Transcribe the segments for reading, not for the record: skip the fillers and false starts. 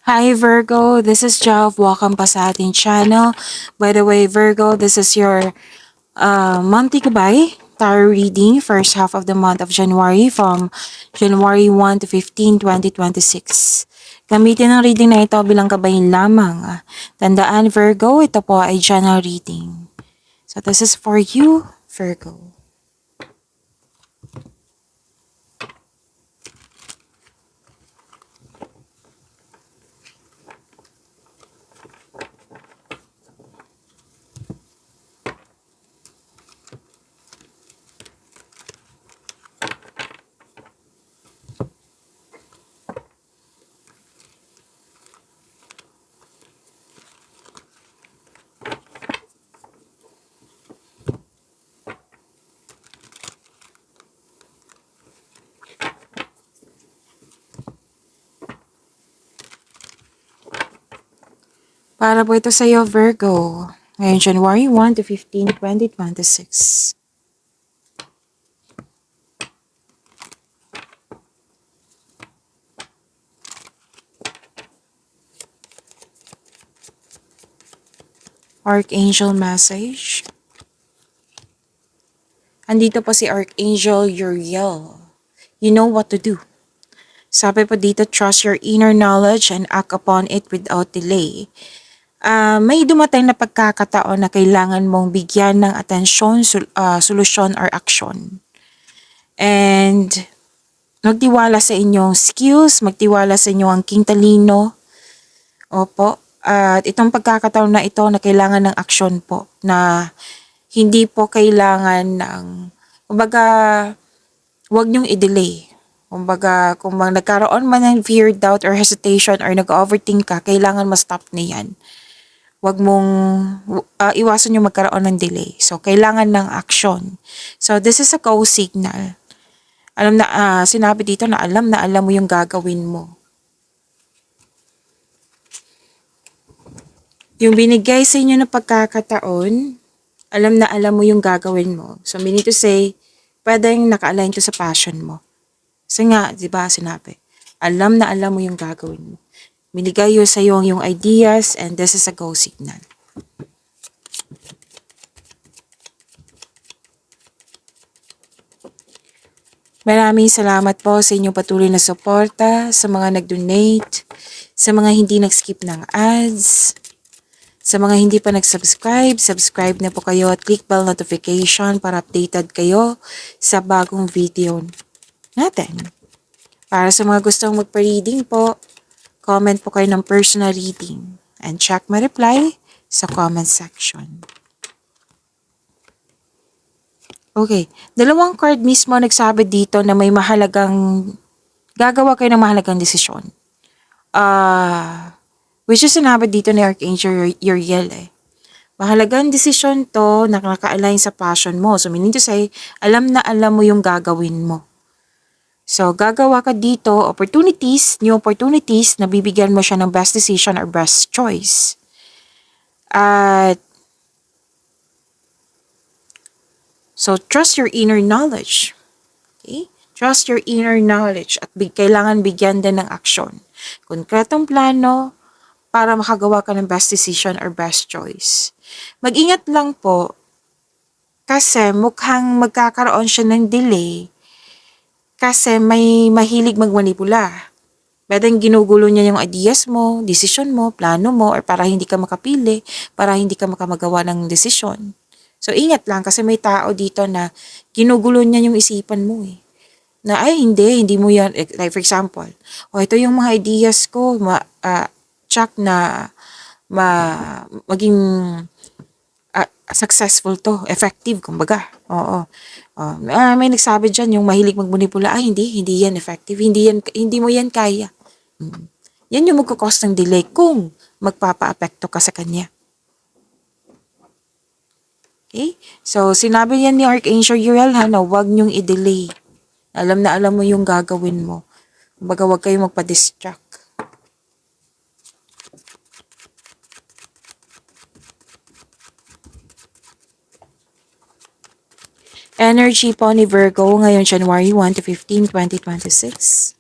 Hi Virgo, this is Jav. Welcome pa sa ating channel. By the way, Virgo, this is your monthly gabay tarot reading, first half of the month of January from January 1 to 15, 2026. Gamitin ang reading na ito bilang gabayin lamang. Tandaan Virgo, ito po ay general reading. So this is for you, Virgo. Para po ito sa iyo, Virgo. Ngayon, January 1 to 15, 2026. Archangel message. Andito po si Archangel Uriel. You know what to do. Sabi po dito, trust your inner knowledge and act upon it without delay. May dumating na pagkakataon na kailangan mong bigyan ng atensyon, solusyon, or action. And magtiwala sa inyong skills, magtiwala sa inyong angking talino. Opo. At itong pagkakataon na ito na kailangan ng action po, na hindi po kailangan ng, kumbaga, huwag niyong i-delay. Kumbaga, kung nagkaroon man ng fear, doubt, or hesitation, or nag-overthink ka, kailangan ma-stop na yan. Huwag mong iwasan yung magkaroon ng delay. So, kailangan ng action. So, this is a go signal. Sinabi dito na alam mo yung gagawin mo. Yung binigay sa inyo na pagkakataon, alam mo yung gagawin mo. So, meaning to say, pwedeng naka-align to sa passion mo. Kasi nga, di ba, sinabi, alam mo yung gagawin mo. Binigay yun sa yung ideas, and this is a go signal. Maraming salamat po sa inyong patuloy na suporta, sa mga nag-donate, sa mga hindi nag-skip ng ads, sa mga hindi pa nag-subscribe, subscribe na po kayo at click bell notification para updated kayo sa bagong video natin. Para sa mga gustong magpa-reading po, comment po kayo ng personal reading and check my reply sa comment section. Okay, dalawang card mismo nagsabi dito na may gagawa kayo ng mahalagang desisyon. Which is sinabi dito ni Archangel Uriel eh. Mahalagang desisyon to na naka-align sa passion mo. So meaning to say, alam mo yung gagawin mo. So gagawa ka dito, new opportunities na bibigyan mo siya ng best decision or best choice. At so trust your inner knowledge. Okay? Trust your inner knowledge at kailangan bigyan din ng aksyon. Konkretong plano, para makagawa ka ng best decision or best choice. Mag-ingat lang po kasi mukhang magkakaroon siya ng delay kasi may mahilig magmanipula. Pwedeng ginugulo niya yung ideas mo, decision mo, plano mo, or para hindi ka makapili, para hindi ka makamagawa ng desisyon. So, ingat lang kasi may tao dito na ginugulo niya yung isipan mo eh. Na ay hindi mo yan, like for example, ito yung mga ideas ko, check na maging successful to, effective, kumbaga. Oo. May nagsabi dyan, yung mahilig magmanipula, hindi yan effective, hindi mo yan kaya. Yan yung magkakos ng delay kung magpapa-apekto ka sa kanya. Okay? So, sinabi yan ni Archangel Uriel na huwag niyong i-delay. Alam mo yung gagawin mo. Kumbaga, huwag kayong magpa-distract. Energy po ni Virgo ngayon January 1 to 15, 2026.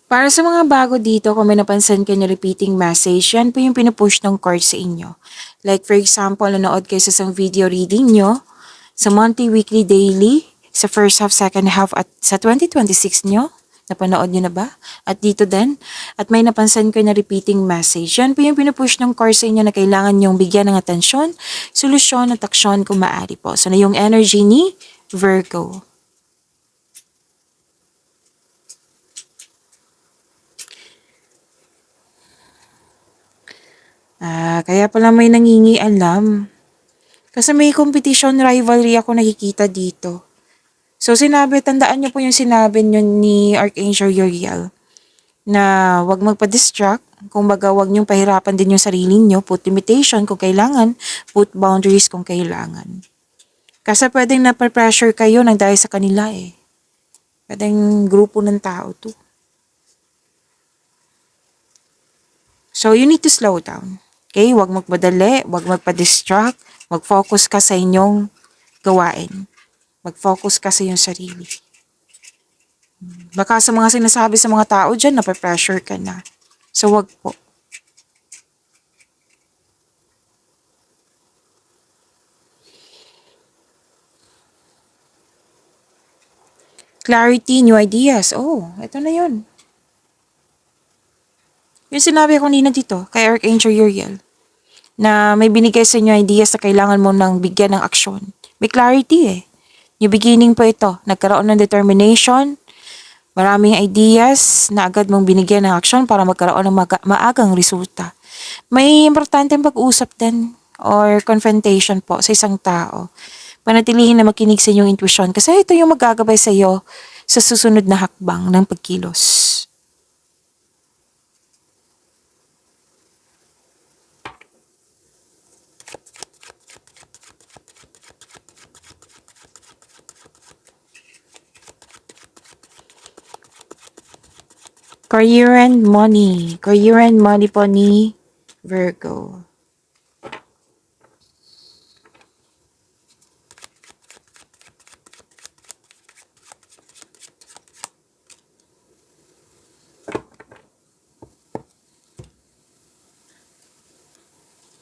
Para sa mga bago dito, kung may napansin kayo na repeating message, yan po yung pinupush ng card sa inyo. Like for example, nanood kayo sa isang video reading nyo, sa monthly, weekly, daily, sa first half, second half, at sa 2026 nyo, napanood nyo na ba? At dito din, at may napansin kayo na repeating message, yan po yung pinupush ng card sa inyo na kailangan nyong bigyan ng atensyon, solusyon at aksyon kung maaari po. So na yung energy ni Virgo. Kaya pala may nangingialam. Kasi may competition rivalry ako nakikita dito. So sinabi, tandaan niyo po yung sinabi niyo ni Archangel Uriel na wag magpa-distract, kumbaga wag niyong pahirapan din yung sarili niyo, put limitation kung kailangan, put boundaries kung kailangan. Kasi pwedeng napapressure kayo nang dahil sa kanila eh. Pwedeng grupo ng tao to. So you need to slow down. Okay? Wag magmadali, wag magpa-distract, mag-focus ka sa inyong gawain. Mag-focus ka sa iyong sarili. Baka sa mga sinasabi sa mga tao dyan, napapressure ka na. So wag po. Clarity, new ideas. Oh, ito na yun. Yung sinabi ko kanina dito, kay Archangel Uriel, na may binigay sa inyo ideas na kailangan mo nang bigyan ng aksyon. May clarity eh. New beginning po ito. Nagkaroon ng determination, maraming ideas na agad mong binigyan ng aksyon para magkaroon ng maagang resulta. May importanteng pag-usap din or confrontation po sa isang tao. Panatilihin na makinig sa inyong intuition kasi ito yung magagabay sa iyo sa susunod na hakbang ng pagkilos. Career and money. Career and money po ni Virgo.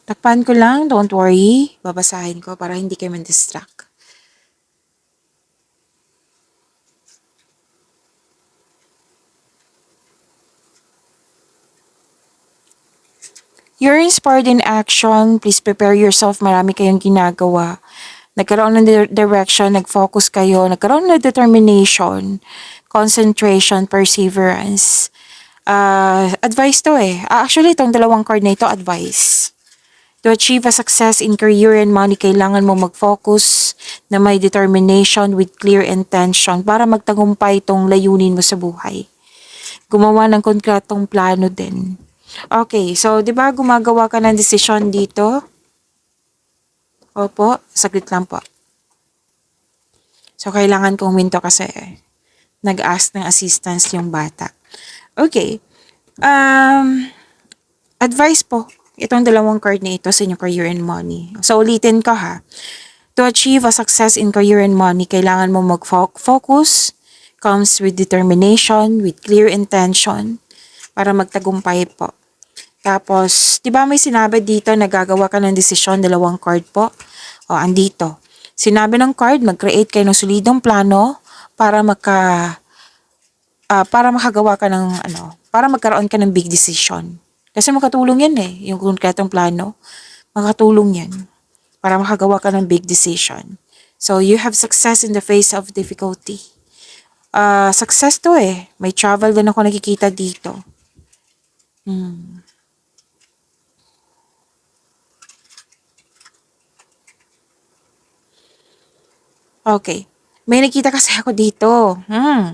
Takpan ko lang, don't worry. Babasahin ko para hindi kayo man-distract. You're inspired in action. Please prepare yourself. Marami kayong ginagawa. Nagkaroon ng direction, nag-focus kayo, nagkaroon ng determination, concentration, perseverance. Advice to eh. Actually, itong dalawang card na ito, advice. To achieve a success in career and money, kailangan mo mag-focus na may determination with clear intention para magtagumpay itong layunin mo sa buhay. Gumawa ng konkretong plano din. Okay, so 'di ba gumagawa ka ng desisyon dito? Opo, saglit lang po. So kailangan kong minto kasi nag-ask ng assistance yung bata. Okay. Advice po, itong dalawang card na ito sa inyong career and money. So ulitin ko ha. To achieve a success in career and money, kailangan mo mag-focus, comes with determination, with clear intention, para magtagumpay po. Tapos, di ba may sinabi dito na gagawa ka ng desisyon, dalawang card po? O, andito. Sinabi ng card, mag-create kayo ng solidong plano para para makagawa ka ng para magkaroon ka ng big decision. Kasi makatulong yan eh, yung konkretong plano. Makatulong yan para makagawa ka ng big decision. So, you have success in the face of difficulty. Success to eh. May travel din ako nakikita dito. Okay. May nakita kasi ako dito.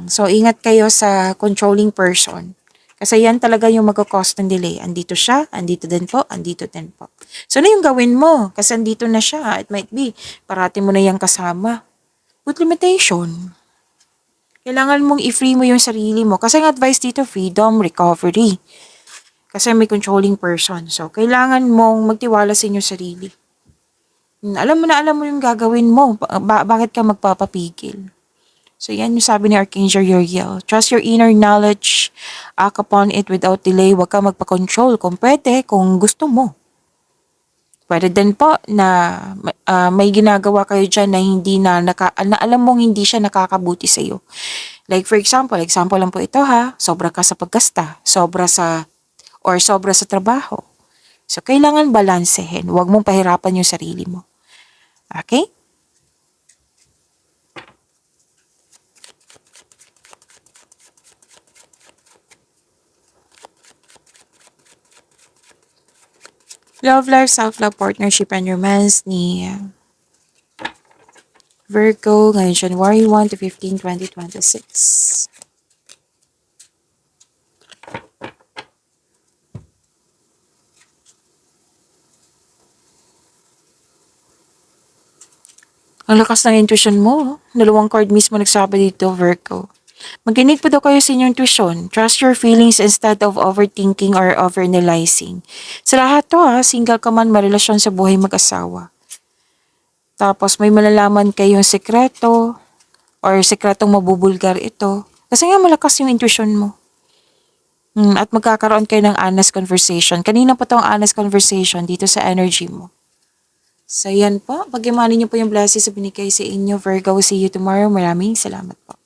So, ingat kayo sa controlling person. Kasi yan talaga yung magkakos ng delay. Andito siya, andito din po, andito din po. So, ano yung gawin mo? Kasi andito na siya. It might be, parati mo na yung kasama. Put limitation. Kailangan mong i-free mo yung sarili mo. Kasi ang advice dito, freedom, recovery. Kasi may controlling person. So, kailangan mong magtiwala sa inyong sarili. Alam mo yung gagawin mo. Bakit ka magpapapigil? So yan yung sabi ni Archangel Uriel. Trust your inner knowledge. Act upon it without delay. Huwag ka magpa-control. Kung pwede, kung gusto mo. Pwede din po na may ginagawa kayo dyan na hindi na alam mong hindi siya nakakabuti sa iyo. Like for example lang po ito ha, sobra ka sa paggasta, sobra sa trabaho. So kailangan balansehin, huwag mong pahirapan yung sarili mo. Okay? Love life, self-love, partnership, and romance ni Virgo ngayong January 1 to 15, 2026. Ang lakas ng intuition mo. Dalawang card mismo nagsabi dito, Virgo. Makinig po daw kayo sa inyong intuition. Trust your feelings instead of overthinking or overanalyzing. Sa lahat to single ka man, marelasyon sa buhay mag-asawa. Tapos may malalaman kayong sekreto or sekretong mabubulgar ito. Kasi nga malakas yung intuition mo. At magkakaroon kayo ng honest conversation. Kanina pa tong honest conversation dito sa energy mo. So yan po. Pag-imanin niyo po yung blessings sa binigay sa inyo. Virgo, see you tomorrow. Maraming salamat po.